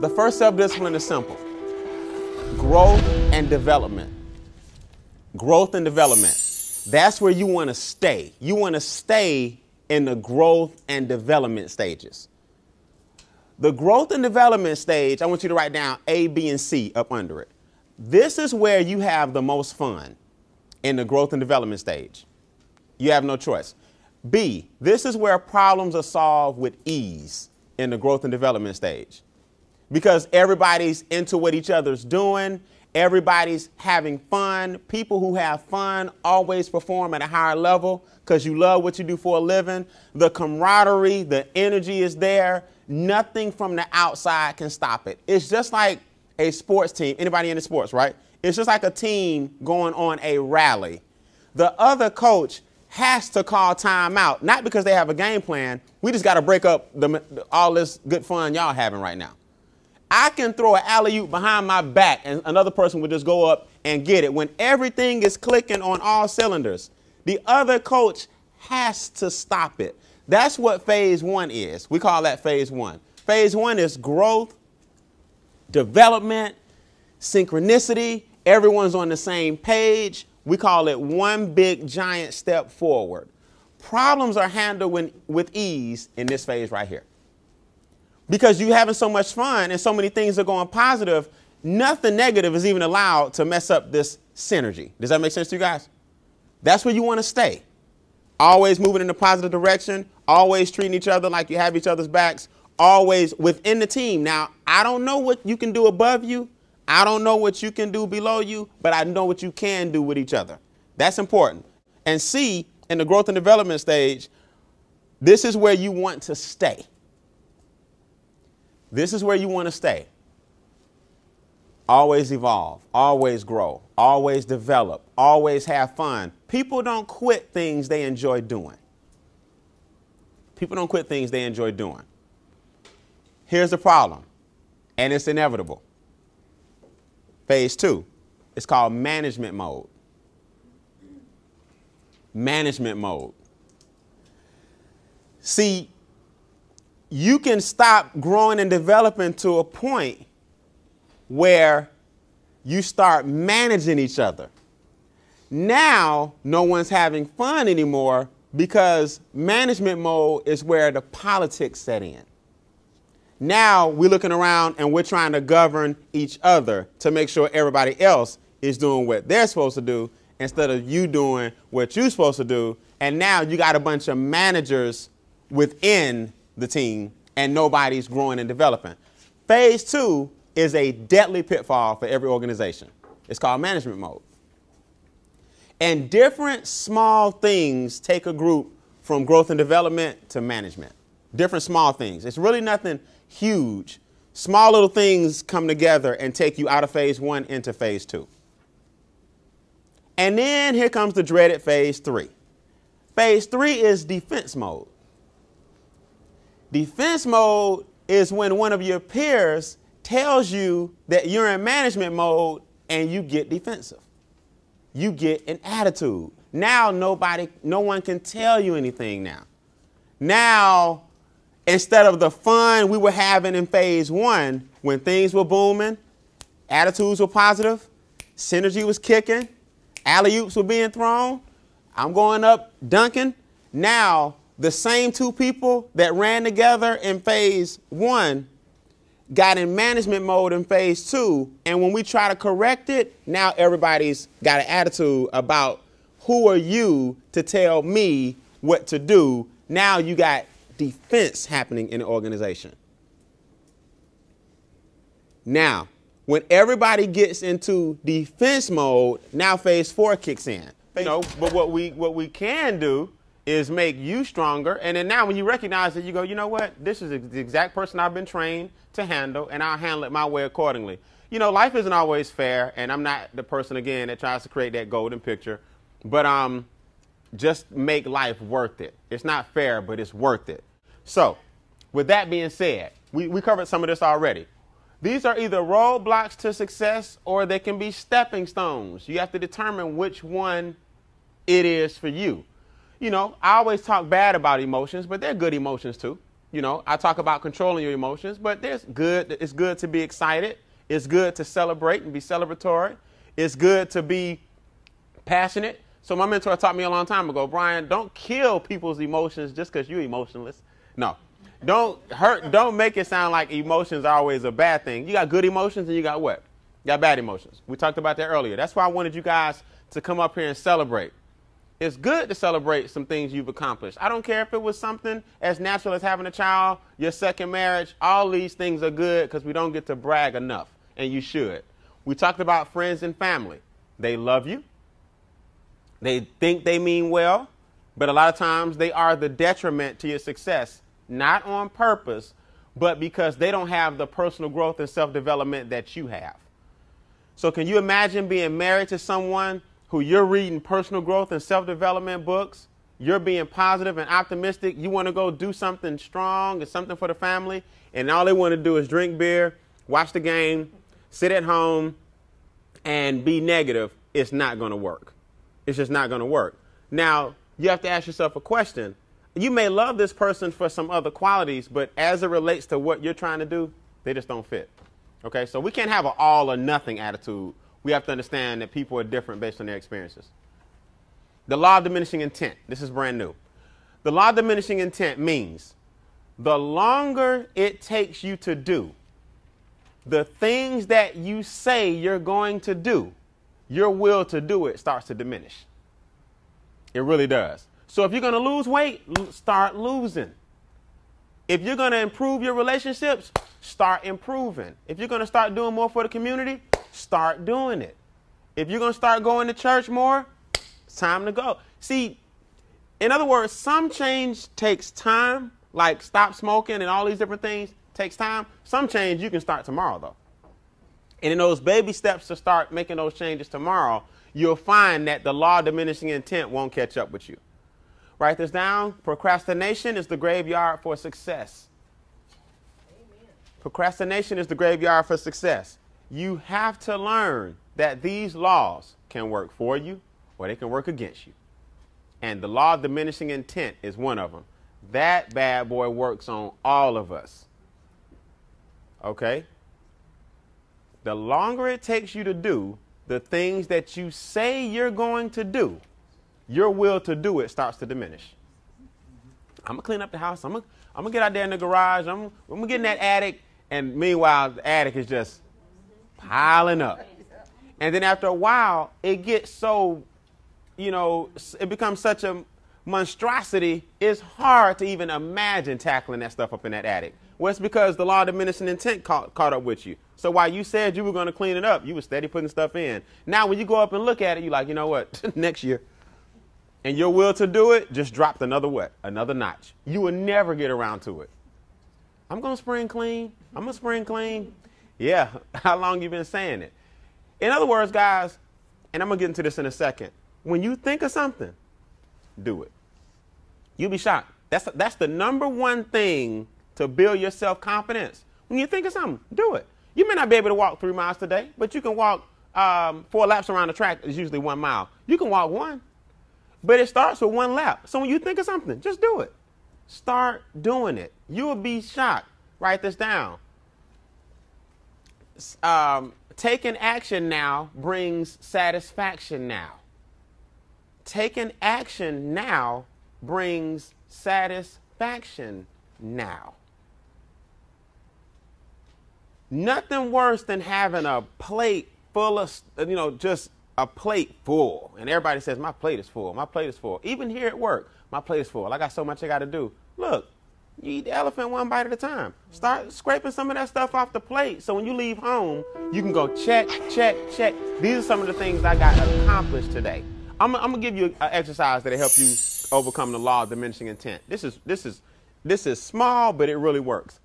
The first self-discipline is simple. Growth and development. Growth and development. That's where you want to stay. You want to stay in the growth and development stages. The growth and development stage, I want you to write down A, B, and C up under it. This is where you have the most fun, in the growth and development stage. You have no choice. B, this is where problems are solved with ease in the growth and development stage. Because everybody's into what each other's doing. Everybody's having fun. People who have fun always perform at a higher level because you love what you do for a living. The camaraderie, the energy is there. Nothing from the outside can stop it. It's just like a sports team. Anybody into sports, right? It's just like a team going on a rally. The other coach has to call timeout, not because they have a game plan. We just got to break up all this good fun y'all having right now. I can throw an alley-oop behind my back and another person would just go up and get it. When everything is clicking on all cylinders, the other coach has to stop it. That's what phase one is. We call that phase one. Phase one is growth, development, synchronicity. Everyone's on the same page. We call it one big giant step forward. Problems are handled with ease in this phase right here. Because you're having so much fun and so many things are going positive, nothing negative is even allowed to mess up this synergy. Does that make sense to you guys? That's where you want to stay. Always moving in a positive direction, always treating each other like you have each other's backs, always within the team. Now, I don't know what you can do above you. I don't know what you can do below you, but I know what you can do with each other. That's important. And C, in the growth and development stage, this is where you want to stay. This is where you want to stay. Always evolve, always grow, always develop, always have fun. People don't quit things they enjoy doing. People don't quit things they enjoy doing. Here's the problem, and it's inevitable. Phase two, it's called management mode. Management mode. See, you can stop growing and developing to a point where you start managing each other. Now, no one's having fun anymore because management mode is where the politics set in. Now we're looking around and we're trying to govern each other to make sure everybody else is doing what they're supposed to do instead of you doing what you're supposed to do. And now you got a bunch of managers within the team and nobody's growing and developing. Phase two is a deadly pitfall for every organization. It's called management mode. And different small things take a group from growth and development to management. Different small things. It's really nothing huge. Small little things come together and take you out of phase one into phase two. And then here comes the dreaded phase three. Phase three is defense mode. Defense mode is when one of your peers tells you that you're in management mode and you get defensive. You get an attitude. Now no one can tell you anything now. Now, instead of the fun we were having in phase one, when things were booming, attitudes were positive, synergy was kicking, alley-oops were being thrown, I'm going up dunking. Now, the same two people that ran together in phase one got in management mode in phase two. And when we try to correct it, now everybody's got an attitude about who are you to tell me what to do. Now you got defense happening in the organization. Now, when everybody gets into defense mode, now phase four kicks in. You know, but what we can do is make you stronger. And then now when you recognize it, you go, you know what? This is the exact person I've been trained to handle, and I'll handle it my way accordingly. You know, life isn't always fair, and I'm not the person, again, that tries to create that golden picture. But just make life worth it. It's not fair, but it's worth it. So with that being said, we covered some of this already. These are either roadblocks to success or they can be stepping stones. You have to determine which one it is for you. You know, I always talk bad about emotions, but they're good emotions too. I talk about controlling your emotions, but it's good to be excited. It's good to celebrate and be celebratory. It's good to be passionate. So my mentor taught me a long time ago, Brian, don't kill people's emotions just because you're emotionless. No. Don't make it sound like emotions are always a bad thing. You got good emotions and you got what? You got bad emotions. We talked about that earlier. That's why I wanted you guys to come up here and celebrate. It's good to celebrate some things you've accomplished. I don't care if it was something as natural as having a child, your second marriage. All these things are good because we don't get to brag enough, and you should. We talked about friends and family. They love you. They think they mean well, but a lot of times they are the detriment to your success, not on purpose, but because they don't have the personal growth and self-development that you have. So can you imagine being married to someone who you're reading personal growth and self-development books, you're being positive and optimistic, you want to go do something strong and something for the family, and all they want to do is drink beer, watch the game, sit at home, and be negative? It's not going to work. It's just not going to work. Now, you have to ask yourself a question. You may love this person for some other qualities, but as it relates to what you're trying to do, they just don't fit. Okay, so we can't have an all or nothing attitude. We have to understand that people are different based on their experiences. The law of diminishing intent. This is brand new. The law of diminishing intent means the longer it takes you to do the things that you say you're going to do, your will to do it starts to diminish. It really does. So if you're going to lose weight, start losing. If you're going to improve your relationships, start improving. If you're going to start doing more for the community, start doing it. If you're going to start going to church more, it's time to go. See, in other words, some change takes time, like stop smoking and all these different things takes time. Some change you can start tomorrow, though. And in those baby steps to start making those changes tomorrow, you'll find that the law of diminishing intent won't catch up with you. Write this down. Procrastination is the graveyard for success. Amen. Procrastination is the graveyard for success. You have to learn that these laws can work for you or they can work against you. And the law of diminishing intent is one of them. That bad boy works on all of us. Okay? The longer it takes you to do the things that you say you're going to do, your will to do it starts to diminish. I'm going to clean up the house. I'm going to get out there in the garage. I'm going to get in that attic. And meanwhile, the attic is just piling up. And then after a while, it gets so, it becomes such a monstrosity. It's hard to even imagine tackling that stuff up in that attic. Well, it's because the law of diminishing intent caught up with you. So while you said you were going to clean it up, you were steady putting stuff in. Now, when you go up and look at it, you're like, you know what? Next year. And your will to do it just dropped another notch. You will never get around to it. I'm going to spring clean. I'm going to spring clean. Yeah. How long you been saying it? In other words, guys, and I'm going to get into this in a second. When you think of something, do it. You'll be shocked. That's the number one thing to build your self-confidence. When you think of something, do it. You may not be able to walk 3 miles today, but you can walk 4 laps around the track. It's usually 1 mile. You can walk 1, but it starts with 1 lap. So when you think of something, just do it. Start doing it. You will be shocked. Write this down. Taking action now brings satisfaction now. Taking action now brings satisfaction now. Nothing worse than having a plate full of, just a plate full. And everybody says, my plate is full. My plate is full. Even here at work, my plate is full. I got so much I got to do. Look, you eat the elephant one bite at a time. Start scraping some of that stuff off the plate. So when you leave home, you can go check, check, check. These are some of the things I got accomplished today. I'm going to give you an exercise that'll help you overcome the law of diminishing intent. This is small, but it really works.